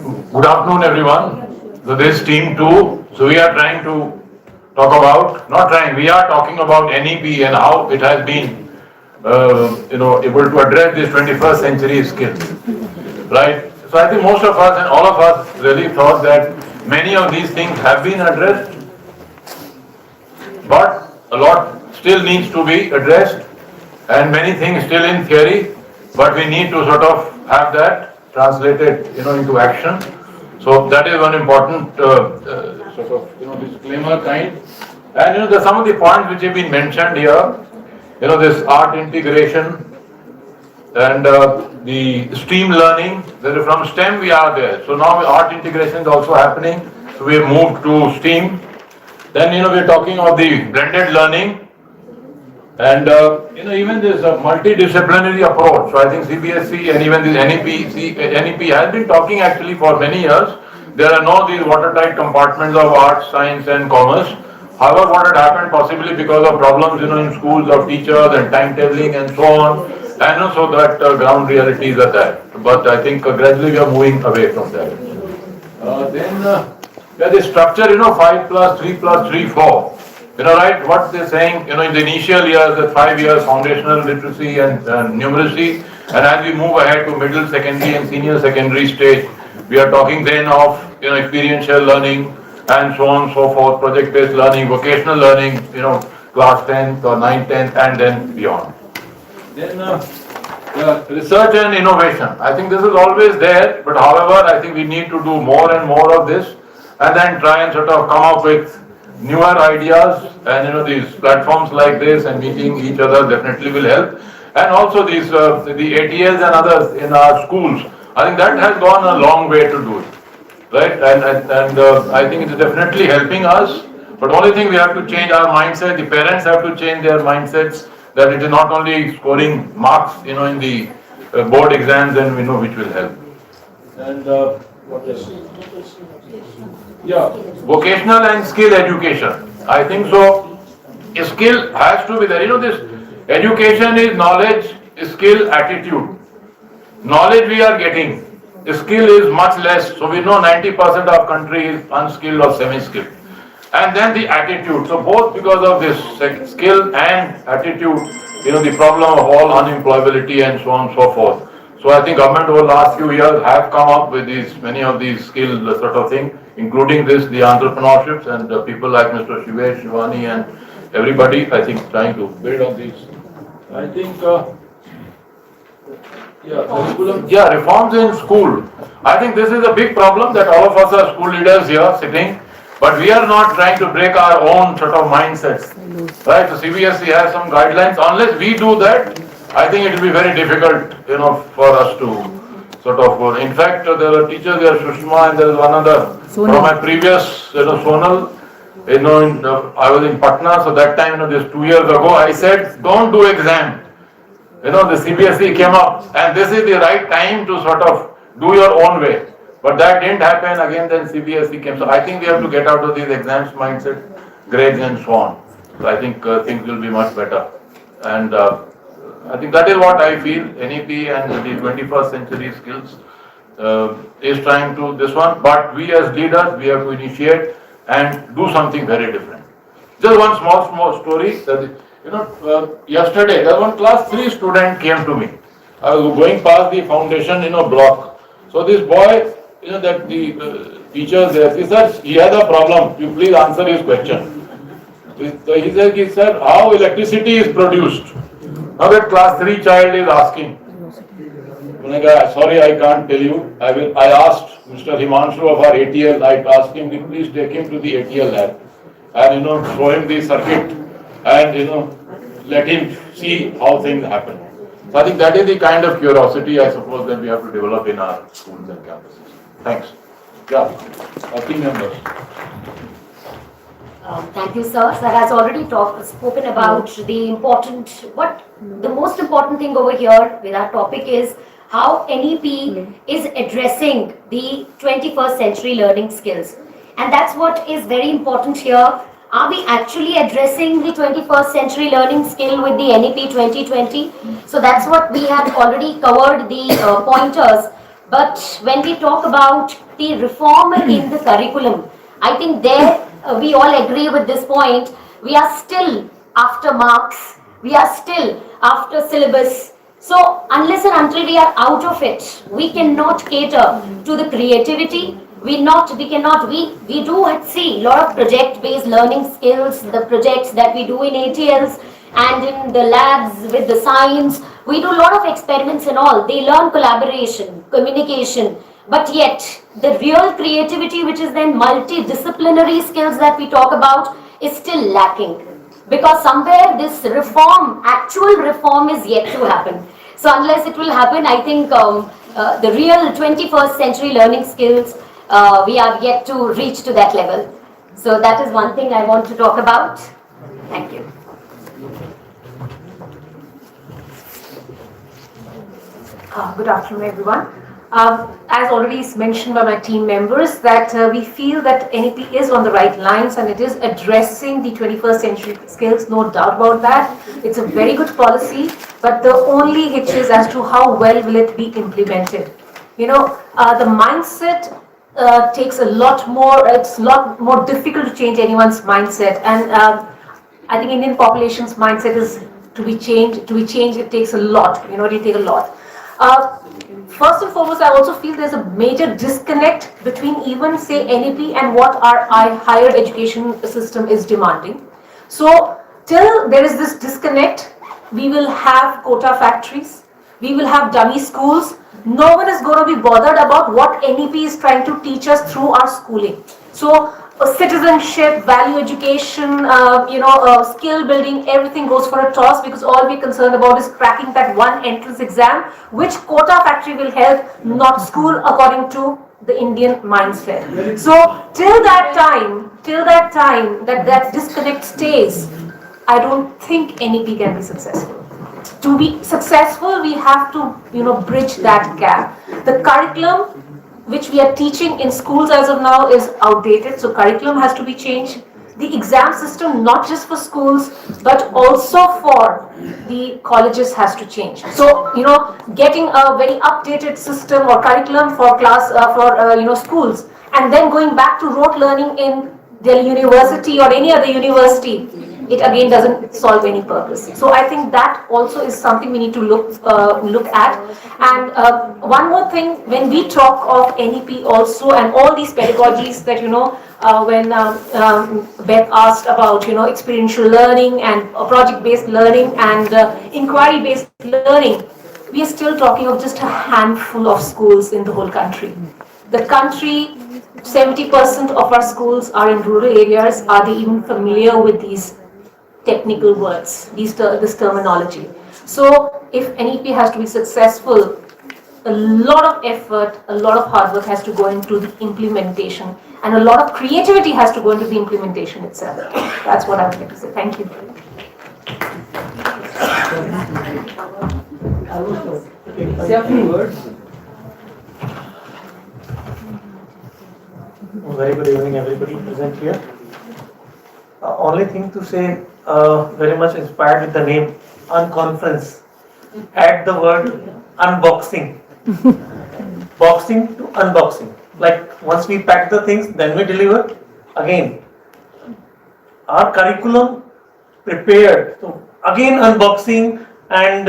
Good afternoon, everyone. So this team two. So we are trying to talk about, not trying, we are talking about NEP and how it has been, able to address this 21st century skills, right? So I think most of us and all of us really thought that many of these things have been addressed, but a lot still needs to be addressed, and many things still in theory, but we need to sort of have that translated, into action. So that is one important sort of, disclaimer kind. And some of the points which have been mentioned here, this art integration and the stream learning. From STEM we are there. So now art integration is also happening. So we have moved to STEAM. Then we're talking of the blended learning, and even this multidisciplinary approach. So I think CBSE and even this NEP has been talking actually for many years. There are no these watertight compartments of arts, science, and commerce. However, what had happened possibly because of problems in schools of teachers and timetabling and so on, and so that ground realities are there. But I think gradually we are moving away from that. Then the structure, 5 plus 3 plus 3, 4. Right, what they're saying, in the initial years, the 5 years foundational literacy and numeracy, and as we move ahead to middle secondary and senior secondary stage, we are talking then of, experiential learning and so on and so forth, project-based learning, vocational learning, class 10th or 9th, 10th, and then beyond. Then research and innovation. I think this is always there, but however, I think we need to do more and more of this, and then try and sort of come up with newer ideas, and these platforms like this and meeting each other definitely will help. And also these the ATLs and others in our schools, I think that has gone a long way to do it, right? And I think it's definitely helping us. But only thing we have to change our mindset. The parents have to change their mindsets that it is not only scoring marks, in the board exams, and which will help. And what else? Yeah, vocational and skill education. I think so. Skill has to be there. This education is knowledge, skill, attitude. Knowledge we are getting, skill is much less. So we know 90% of country is unskilled or semi-skilled. And then the attitude. So both because of this skill and attitude, the problem of all unemployability and so on and so forth. So I think government over the last few years have come up with many of these skill sort of thing, including the entrepreneurships and people like Mr. Shivesh, Shivani, and everybody, I think, trying to build on these. I think, reforms in school. I think this is a big problem that all of us are school leaders here sitting, but we are not trying to break our own sort of mindsets, right? So CBSE has some guidelines. Unless we do that, I think it will be very difficult, for us to sort of go. In fact, there are teachers there, Sushma, and there is one other from my previous, Sonal. I was in Patna, so that time, this 2 years ago, I said, don't do exam. The CBSE came up, and this is the right time to sort of do your own way. But that didn't happen. Again, then CBSE came. So I think we have to get out of these exams mindset, grades, and so on. So I think things will be much better. And I think that is what I feel NEP and the 21st century skills is trying to this one. But we as leaders, we have to initiate and do something very different. Just one small story. Yesterday, there one class 3 student came to me. I was going past the foundation, block. So this boy, that the teacher there, he said, he has a problem. You please answer his question. So he said, sir, how electricity is produced? Now that class 3 child is asking. Sorry, I can't tell you. I asked Mr. Himanshu of our ATL, I asked him, please take him to the ATL lab and show him the circuit and let him see how things happen. So I think that is the kind of curiosity, I suppose, that we have to develop in our schools and campuses. Thanks. Yeah, our team members. Thank you, sir. Sir has already spoken about the most important thing over here with our topic is how NEP is addressing the 21st century learning skills. And that's what is very important here. Are we actually addressing the 21st century learning skill with the NEP 2020? So that's what we have already covered the pointers But when we talk about the reform in the curriculum, I think there we all agree with this point. We are still after marks, we are still after syllabus. So unless and until we are out of it, we cannot cater to the creativity. We do see a lot of project-based learning skills, the projects that we do in ATLs and in the labs with the science. We do a lot of experiments and all. They learn collaboration, communication, but yet the real creativity, which is then multidisciplinary skills that we talk about, is still lacking. Because somewhere this reform, actual reform, is yet to happen. So unless it will happen, I think the real 21st century learning skills, we are yet to reach to that level. So that is one thing I want to talk about. Thank you. Good afternoon, everyone. As already mentioned by my team members, that we feel that NEP is on the right lines and it is addressing the 21st century skills, no doubt about that. It's a very good policy, but the only hitch is as to how well will it be implemented. You know, the mindset takes a lot more, it's a lot more difficult to change anyone's mindset, and I think Indian population's mindset is to be changed, it takes a lot, it takes a lot. First and foremost, I also feel there's a major disconnect between even say NEP and what our higher education system is demanding. So till there is this disconnect, we will have quota factories, we will have dummy schools. No one is going to be bothered about what NEP is trying to teach us through our schooling. So citizenship, value education, skill building, everything goes for a toss, because all we're concerned about is cracking that one entrance exam, which quota factory will help, not school, according to the Indian mindset. So till that time that disconnect stays, I don't think NEP can be successful. To be successful, we have to bridge that gap. The curriculum which we are teaching in schools as of now is outdated, so curriculum has to be changed. The exam system, not just for schools but also for the colleges, has to change. So getting a very updated system or curriculum for schools, and then going back to rote learning in Delhi University or any other university, it again doesn't solve any purpose. So I think that also is something we need to look at. And one more thing, when we talk of NEP also and all these pedagogies that when Beth asked about experiential learning and project-based learning and inquiry-based learning, we are still talking of just a handful of schools in the whole country. The country, 70% of our schools are in rural areas. Are they even familiar with these technical words, this terminology? So if NEP has to be successful, a lot of effort, a lot of hard work has to go into the implementation, and a lot of creativity has to go into the implementation itself. That's what I would like to say. Thank you. Say a few words. Very good evening, everybody present here. Only thing to say, very much inspired with the name Unconference. Add the word unboxing. Boxing to unboxing. Like once we pack the things, then we deliver. Again, our curriculum prepared. So again unboxing, and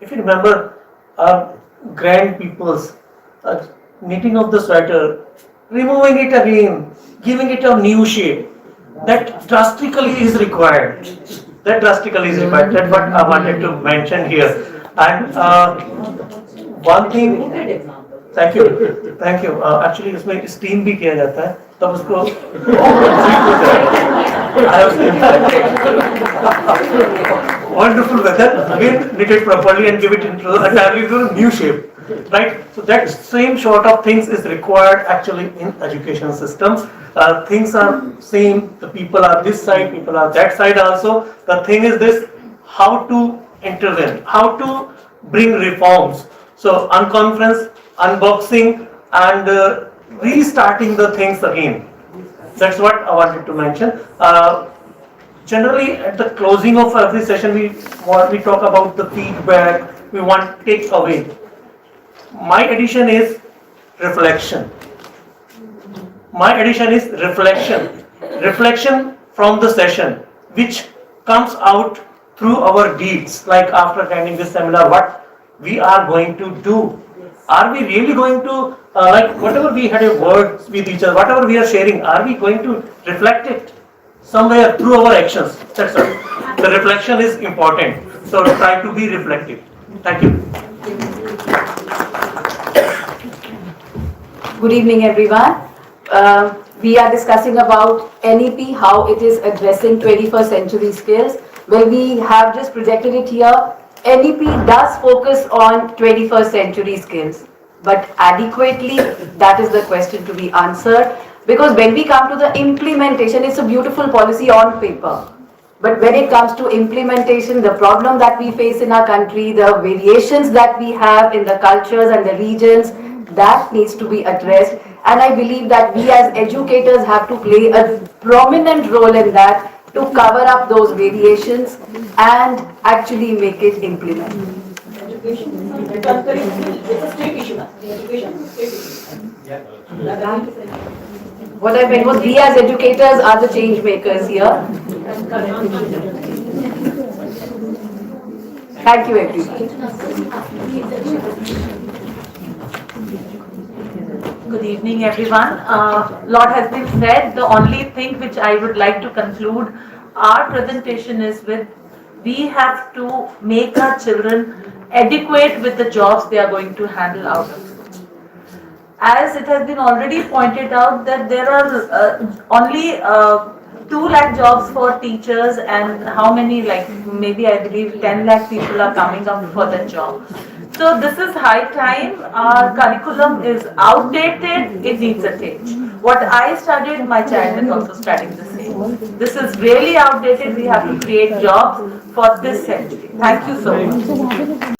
if you remember our grand people's knitting of the sweater, removing it again, giving it a new shape. That drastically is required. That's what I wanted to mention here. And one thing, thank you. Actually, इसमें steam भी किया जाता है, तब उसको wonderful weather. Again, knit it properly and give it entirely to a new shape. Right, so that same sort of things is required actually in education systems. Things are same, the people are this side, people are that side also. The thing is this, how to intervene, how to bring reforms. So unconference, unboxing, and restarting the things again. That's what I wanted to mention. Generally at the closing of every session we talk about the feedback, we want take away. My addition is reflection. My addition is reflection. Reflection from the session, which comes out through our deeds, like after attending this seminar, what we are going to do. Are we really going to, like whatever we had a word with each other, whatever we are sharing, are we going to reflect it somewhere through our actions? That's all. The reflection is important. So try to be reflective. Thank you. Good evening, everyone. We are discussing about NEP, how it is addressing 21st century skills. Well, we have just projected it here. NEP does focus on 21st century skills, but adequately, that is the question to be answered. Because when we come to the implementation, it's a beautiful policy on paper. But when it comes to implementation, the problem that we face in our country, the variations that we have in the cultures and the regions, that needs to be addressed. And I believe that we as educators have to play a prominent role in that to cover up those variations and actually make it implement. What I meant was we as educators are the change makers here. Thank you, everyone. Good evening, everyone. Lot has been said. The only thing which I would like to conclude our presentation is with, we have to make our children adequate with the jobs they are going to handle out of school. As it has been already pointed out that there are only 2 lakh jobs for teachers, and how many, like maybe I believe 10 lakh people are coming up for the job. So this is high time. Our curriculum is outdated. It needs a change. What I studied, my child is also studying the same. This is really outdated. We have to create jobs for this century. Thank you so much.